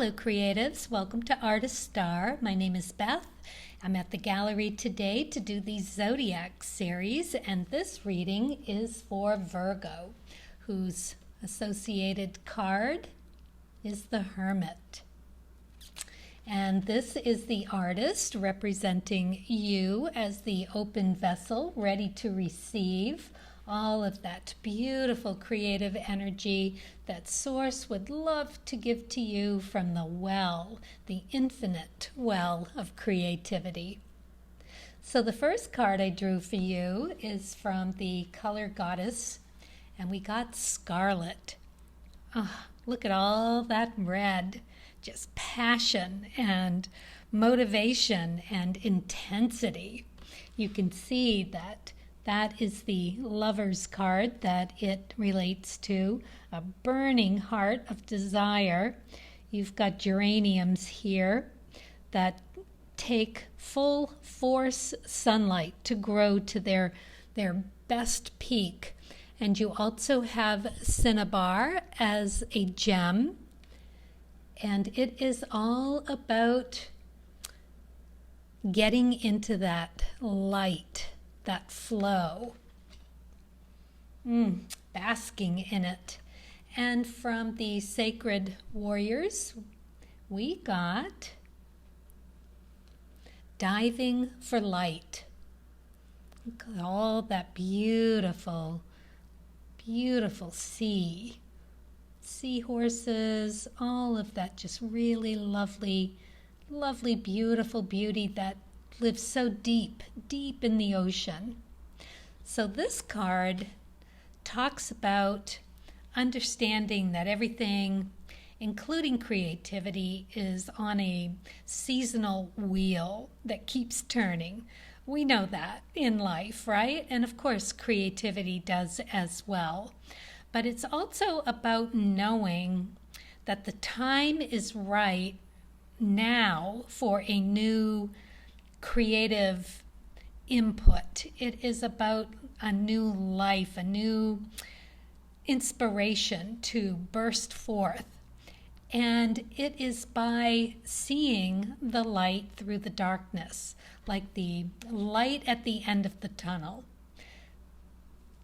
Hello creatives, welcome to Artist Star. My name is Beth. I'm at the gallery today to do the Zodiac series, and this reading is for Virgo, whose associated card is the Hermit. And this is the artist representing you as the open vessel, ready to receive all of that beautiful creative energy that Source would love to give to you from the well, the infinite well of creativity. So the first card I drew for you is from the Color Goddess, and we got Scarlet. Oh, look at all that red, just passion and motivation and intensity. You can see that is the Lover's card that it relates to, a burning heart of desire. You've got geraniums here that take full force sunlight to grow to their best peak. And you also have cinnabar as a gem. And it is all about getting into that light, that flow, basking in it. And from the Sacred Warriors, we got Diving for Light. Look at all that beautiful, beautiful sea. Seahorses, all of that just really lovely, lovely, beautiful beauty that lives so deep, deep in the ocean. So this card talks about understanding that everything, including creativity, is on a seasonal wheel that keeps turning. We know that in life, right? And of course, creativity does as well. But it's also about knowing that the time is right now for a new creative input. It is about a new life, a new inspiration to burst forth. And it is by seeing the light through the darkness, like the light at the end of the tunnel.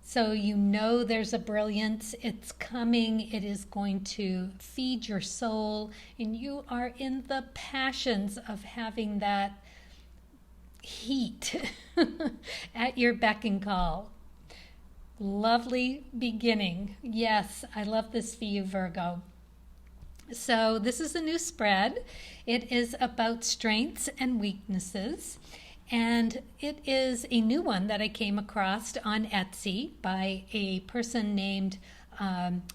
So you know there's a brilliance, it's coming, it is going to feed your soul, and you are in the passions of having that heat at your beck and call. Lovely beginning. Yes, I love this for you, Virgo. So this is a new spread. It is about strengths and weaknesses. And it is a new one that I came across on Etsy by a person named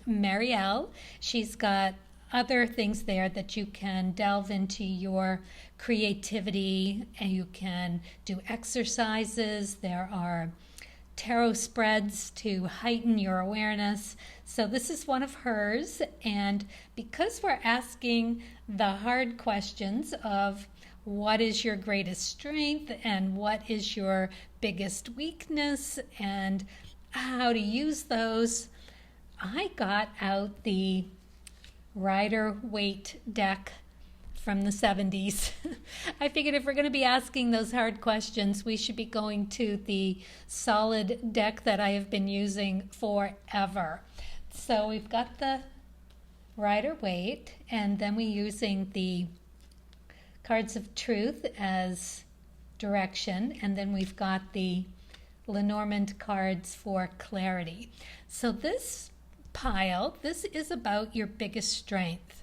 Marielle. She's got other things there that you can delve into your creativity, and you can do exercises. There are tarot spreads to heighten your awareness. So this is one of hers. And because we're asking the hard questions of what is your greatest strength and what is your biggest weakness and how to use those, I got out the Rider-Waite deck from the 70s. I figured if we're going to be asking those hard questions, we should be going to the solid deck that I have been using forever. So we've got the Rider-Waite, and then we're using the Cards of Truth as direction, and then we've got the Lenormand cards for clarity. So this pile, this is about your biggest strength.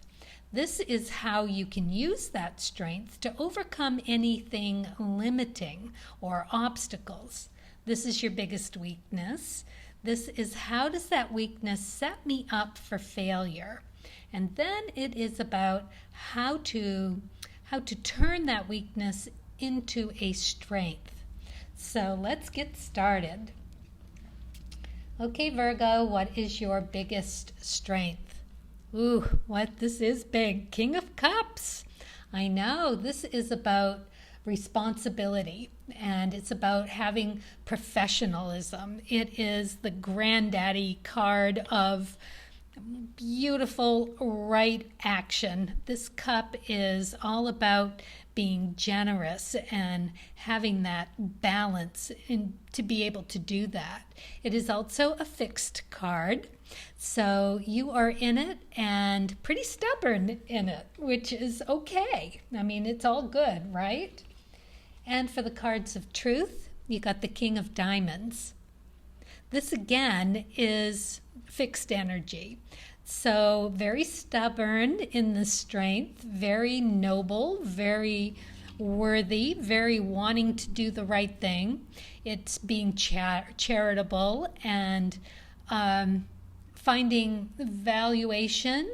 This is how you can use that strength to overcome anything limiting or obstacles. This is your biggest weakness. This is how does that weakness set me up for failure? And then it is about how to turn that weakness into a strength. So let's get started. Okay, Virgo, what is your biggest strength? Ooh, this is big. King of Cups. I know, this is about responsibility, and it's about having professionalism. It is the granddaddy card of beautiful right action. This cup is all about being generous and having that balance and to be able to do that. It is also a fixed card, so you are in it and pretty stubborn in it, which is okay. I mean, it's all good, right? And for the cards of truth, you got the King of Diamonds. This again is fixed energy. So very stubborn in the strength, very noble, very worthy, very wanting to do the right thing. It's being charitable and finding valuation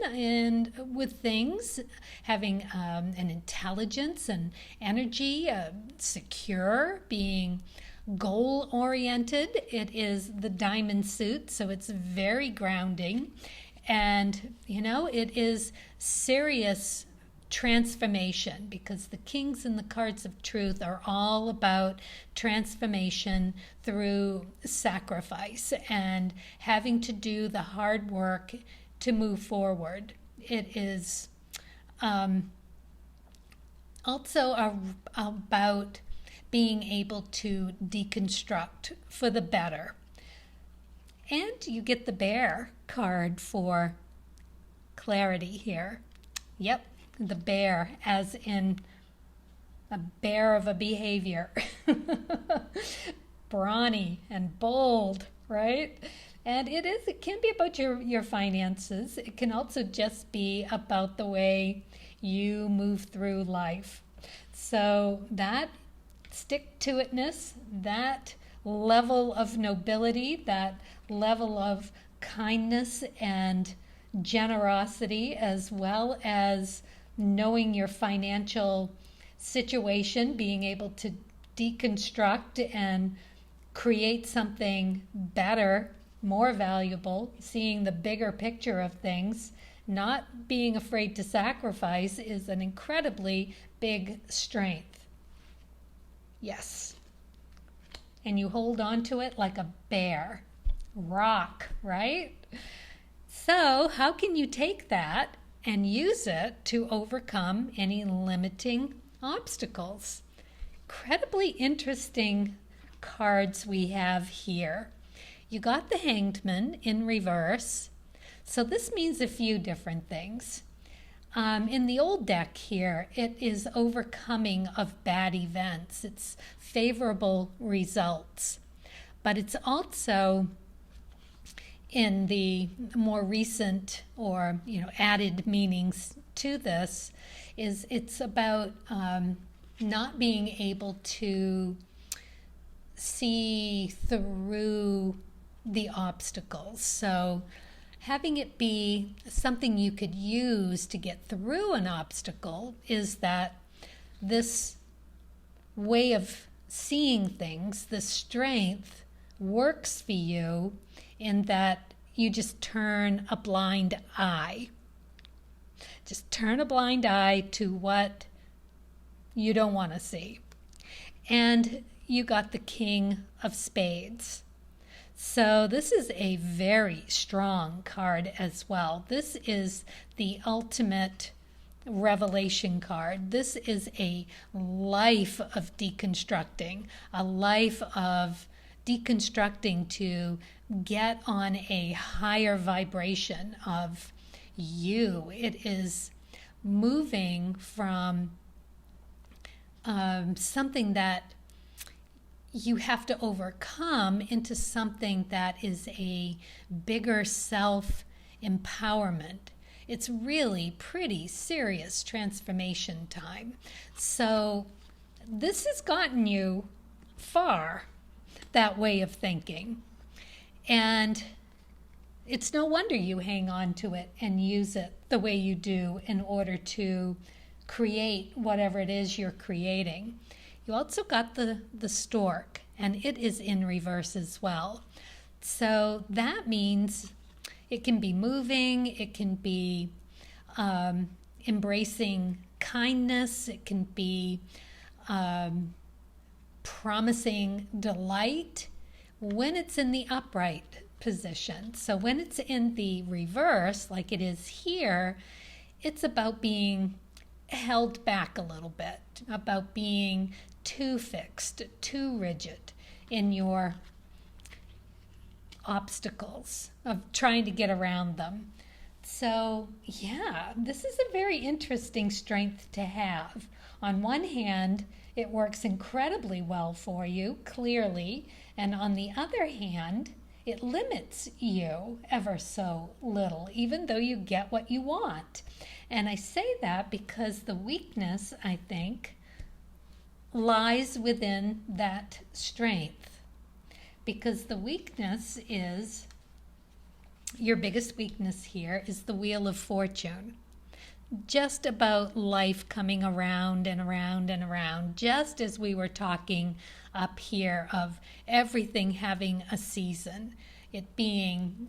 with things, having an intelligence and energy, secure, being goal-oriented. It is the diamond suit, so it's very grounding. And, it is serious transformation because the kings and the cards of truth are all about transformation through sacrifice and having to do the hard work to move forward. It is also about being able to deconstruct for the better. And you get the Bear card for clarity here. Yep, the bear, as in a bear of a behavior. Brawny and bold, right? And it can be about your finances. It can also just be about the way you move through life. So that stick-to-itness, that level of nobility, that level of kindness and generosity, as well as knowing your financial situation, being able to deconstruct and create something better, more valuable, seeing the bigger picture of things, not being afraid to sacrifice is an incredibly big strength. Yes. And you hold on to it like a bear. Rock, right? So how can you take that and use it to overcome any limiting obstacles? Incredibly interesting cards we have here. You got the Hanged in reverse. So this means a few different things. In the old deck here, it is overcoming of bad events. It's favorable results. But it's also, in the more recent or added meanings to this, is it's about not being able to see through the obstacles. So having it be something you could use to get through an obstacle is that this way of seeing things, the strength, works for you in that you just turn a blind eye. Just turn a blind eye to what you don't want to see. And you got the King of Spades. So this is a very strong card as well. This is the ultimate revelation card. This is a life of deconstructing, a life of deconstructing to get on a higher vibration of you. It is moving from something that you have to overcome into something that is a bigger self-empowerment. It's really pretty serious transformation time. So this has gotten you far, that way of thinking. And it's no wonder you hang on to it and use it the way you do in order to create whatever it is you're creating. You also got the stork, and it is in reverse as well. So that means it can be moving, it can be embracing kindness, it can be promising delight when it's in the upright position. So when it's in the reverse, like it is here, it's about being held back a little bit, about being too fixed, too rigid in your obstacles, of trying to get around them. So yeah, this is a very interesting strength to have. On one hand, it works incredibly well for you, clearly, and on the other hand, it limits you ever so little, even though you get what you want. And I say that because the weakness, I think, lies within that strength. Because the weakness is, your biggest weakness here is the Wheel of Fortune. Just about life coming around and around and around, just as we were talking up here of everything having a season. It being,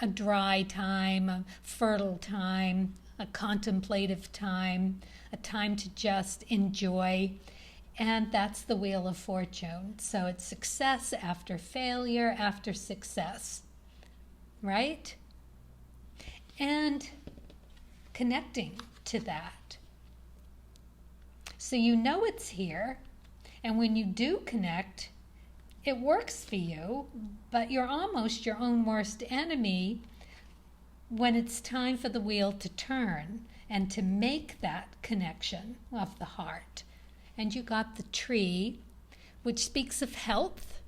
a dry time, a fertile time, a contemplative time, a time to just enjoy. And that's the Wheel of Fortune. So it's success after failure after success, right? And connecting to that. So you know it's here, and when you do connect, it works for you, but you're almost your own worst enemy when it's time for the wheel to turn and to make that connection of the heart. And you got the tree, which speaks of health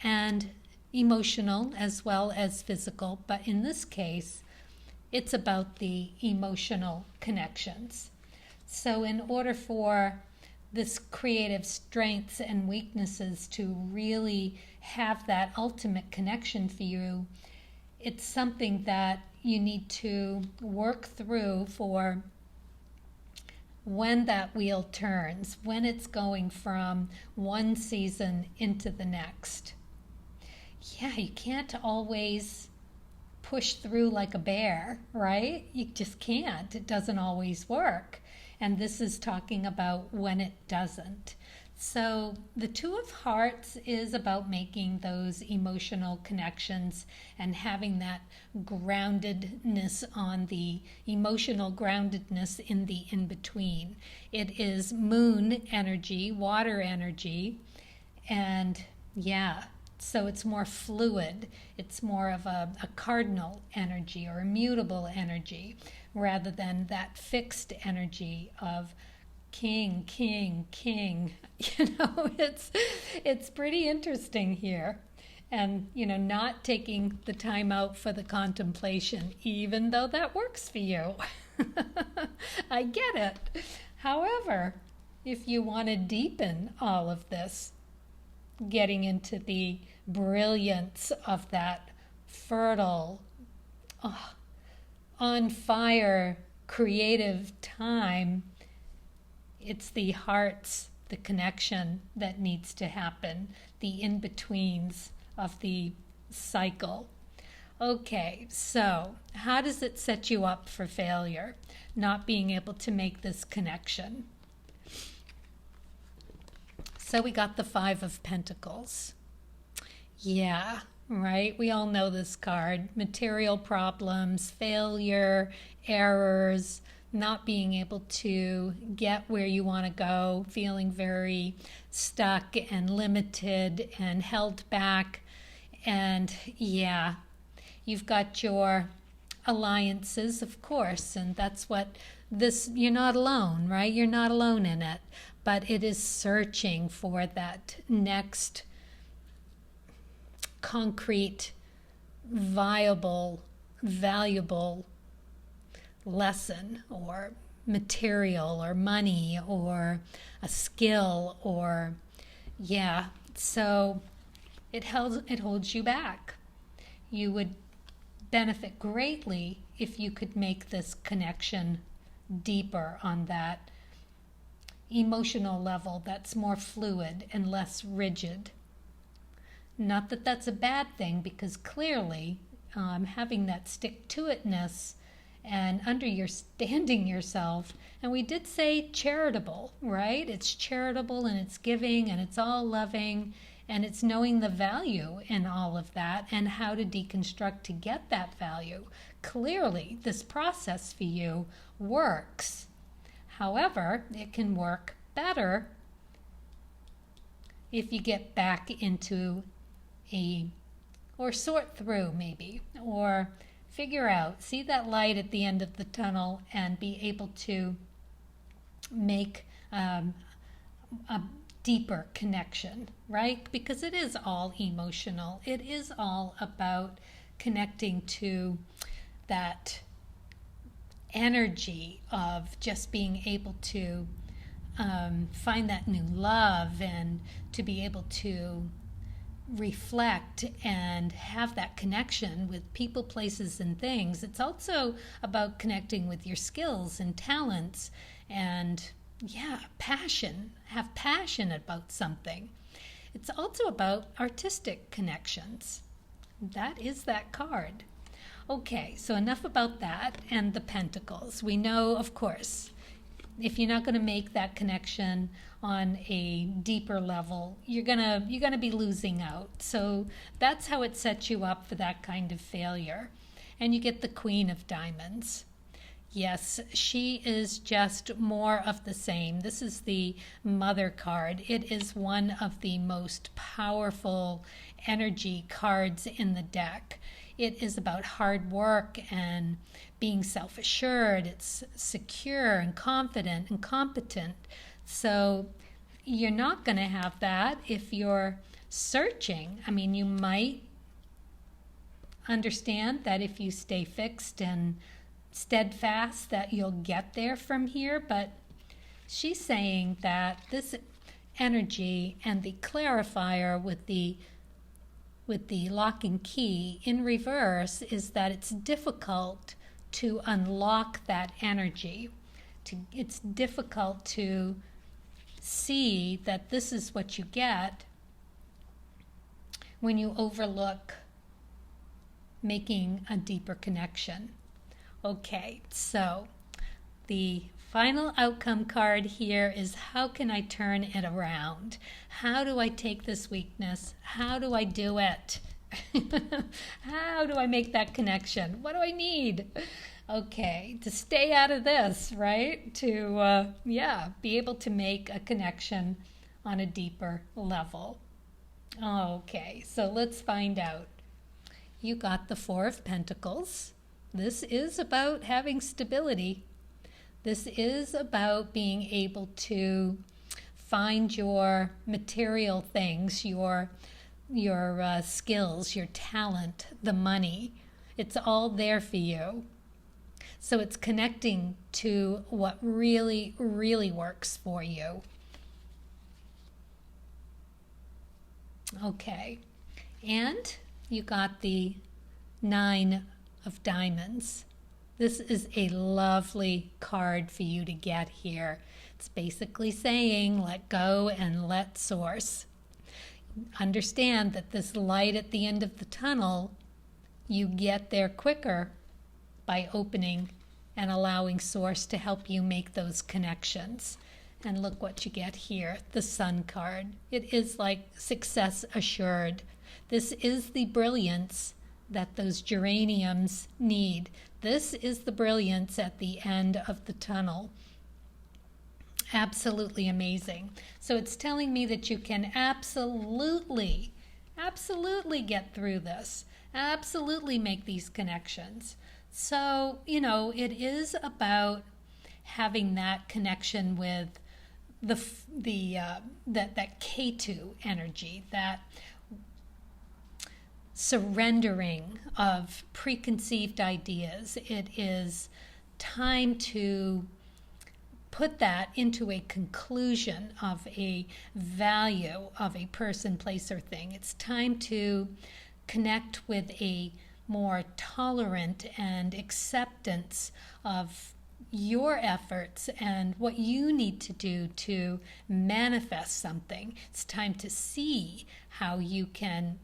and emotional as well as physical, but in this case, it's about the emotional connections. So in order for this creative strengths and weaknesses to really have that ultimate connection for you, it's something that you need to work through for when that wheel turns, when it's going from one season into the next. Yeah, you can't always push through like a bear, right? You just can't. It doesn't always work. And this is talking about when it doesn't. So the Two of Hearts is about making those emotional connections and having that groundedness on the emotional groundedness in the in-between. It is moon energy, water energy, and yeah, so it's more fluid. It's more of a cardinal energy or immutable energy rather than that fixed energy of king, king, king. It's pretty interesting here. And, not taking the time out for the contemplation, even though that works for you. I get it. However, if you want to deepen all of this, getting into the brilliance of that fertile, on fire, creative time, it's the hearts, the connection that needs to happen, the in-betweens of the cycle. Okay, so how does it set you up for failure, not being able to make this connection? So we got the Five of Pentacles. Yeah, right? We all know this card. Material problems, failure, errors, not being able to get where you want to go, feeling very stuck and limited and held back. And yeah, you've got your alliances, of course, and that's what this, you're not alone, right? You're not alone in it, but it is searching for that next concrete, viable, valuable lesson or material or money or a skill or, yeah, so it holds you back. You would benefit greatly if you could make this connection deeper on that emotional level that's more fluid and less rigid. Not that that's a bad thing, because clearly having that stick-to-itness and understanding yourself, and we did say charitable, right? It's charitable and it's giving and it's all loving And it's knowing the value in all of that and how to deconstruct to get that value. Clearly, this process for you works. However, it can work better if you get back into or sort through maybe, or figure out, see that light at the end of the tunnel and be able to make a deeper connection, right? Because it is all emotional. It is all about connecting to that energy of just being able to find that new love and to be able to reflect and have that connection with people, places, and things. It's also about connecting with your skills and talents and, passion. Have passion about something. It's also about artistic connections. That is that card. Okay, so enough about that and the pentacles. We know, of course, if you're not going to make that connection on a deeper level, you're gonna be losing out. So that's how it sets you up for that kind of failure. And you get the Queen of Diamonds. Yes, she is just more of the same. This is the Mother card. It is one of the most powerful energy cards in the deck. It is about hard work and being self-assured. It's secure and confident and competent. So you're not going to have that if you're searching. I mean, you might understand that if you stay fixed and steadfast that you'll get there from here, but she's saying that this energy and the clarifier with the lock and key in reverse is that it's difficult to unlock that energy. It's difficult to see that this is what you get when you overlook making a deeper connection. Okay, so the final outcome card here is, how can I turn it around? How do I take this weakness? How do I do it? How do I make that connection? What do I need? Okay, to stay out of this, right? To, be able to make a connection on a deeper level. Okay, so let's find out. You got the Four of Pentacles. This is about having stability. This is about being able to find your material things, your skills, your talent, the money. It's all there for you. So it's connecting to what really, really works for you. Okay, and you got the Nine of Diamonds. This is a lovely card for you to get here. It's basically saying, let go and let source. Understand that this light at the end of the tunnel, you get there quicker by opening and allowing source to help you make those connections. And look what you get here, the Sun card. It is like success assured. This is the brilliance that those geraniums need. This is the brilliance at the end of the tunnel. Absolutely amazing. So it's telling me that you can absolutely get through this. Absolutely make these connections. So, it is about having that connection with that K2 energy, that surrendering of preconceived ideas. It is time to put that into a conclusion of a value of a person, place, or thing. It's time to connect with a more tolerant and acceptance of your efforts and what you need to do to manifest something. It's time to see how you can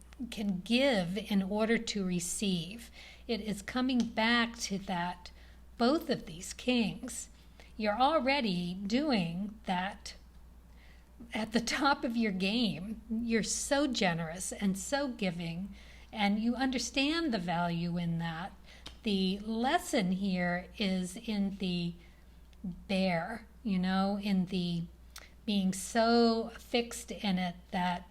give in order to receive. It is coming back to that, both of these kings. You're already doing that at the top of your game. You're so generous and so giving, and you understand the value in that. The lesson here is in the bear, in the being so fixed in it that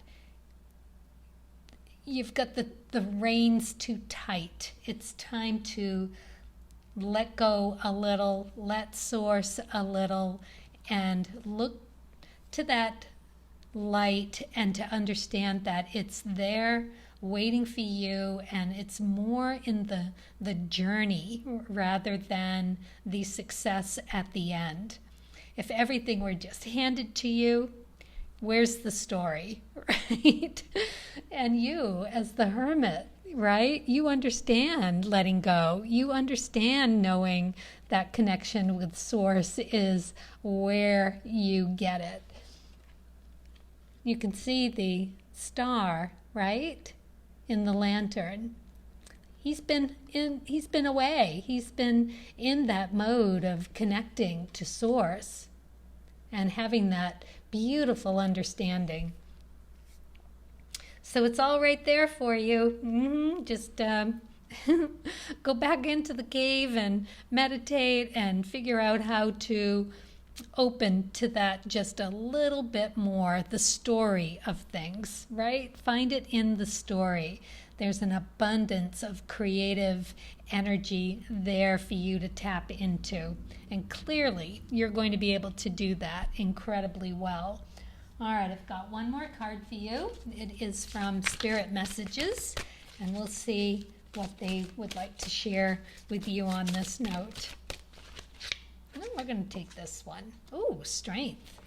you've got the reins too tight. It's time to let go a little, let source a little, and look to that light and to understand that it's there waiting for you, and it's more in the journey rather than the success at the end. If everything were just handed to you, where's the story, right? And you, as the hermit, right? You understand letting go. You understand knowing that connection with Source is where you get it. You can see the star, right? In the lantern. He's been away. He's been in that mode of connecting to Source and having that beautiful understanding. So it's all right there for you. Just go back into the cave and meditate and figure out how to open to that just a little bit more, the story of things, right? Find it in the story. There's an abundance of creative energy there for you to tap into. And clearly, you're going to be able to do that incredibly well. All right, I've got one more card for you. It is from Spirit Messages, and we'll see what they would like to share with you on this note. And we're going to take this one. Ooh, strength.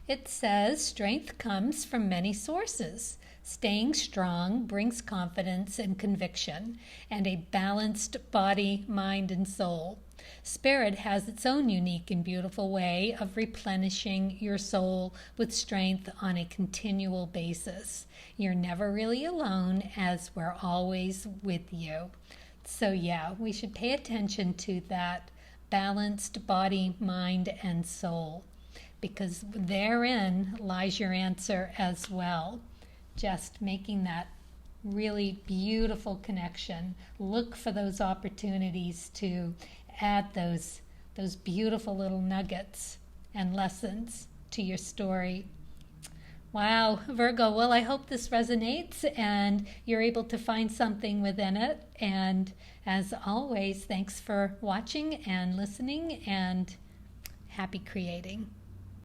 It says, strength comes from many sources. Staying strong brings confidence and conviction, and a balanced body, mind, and soul. Spirit has its own unique and beautiful way of replenishing your soul with strength on a continual basis. You're never really alone, as we're always with you. So yeah, we should pay attention to that balanced body, mind, and soul, because therein lies your answer as well. Just making that really beautiful connection. Look for those opportunities to add those beautiful little nuggets and lessons to your story. Wow, Virgo, well, I hope this resonates and you're able to find something within it. And as always, thanks for watching and listening, and happy creating.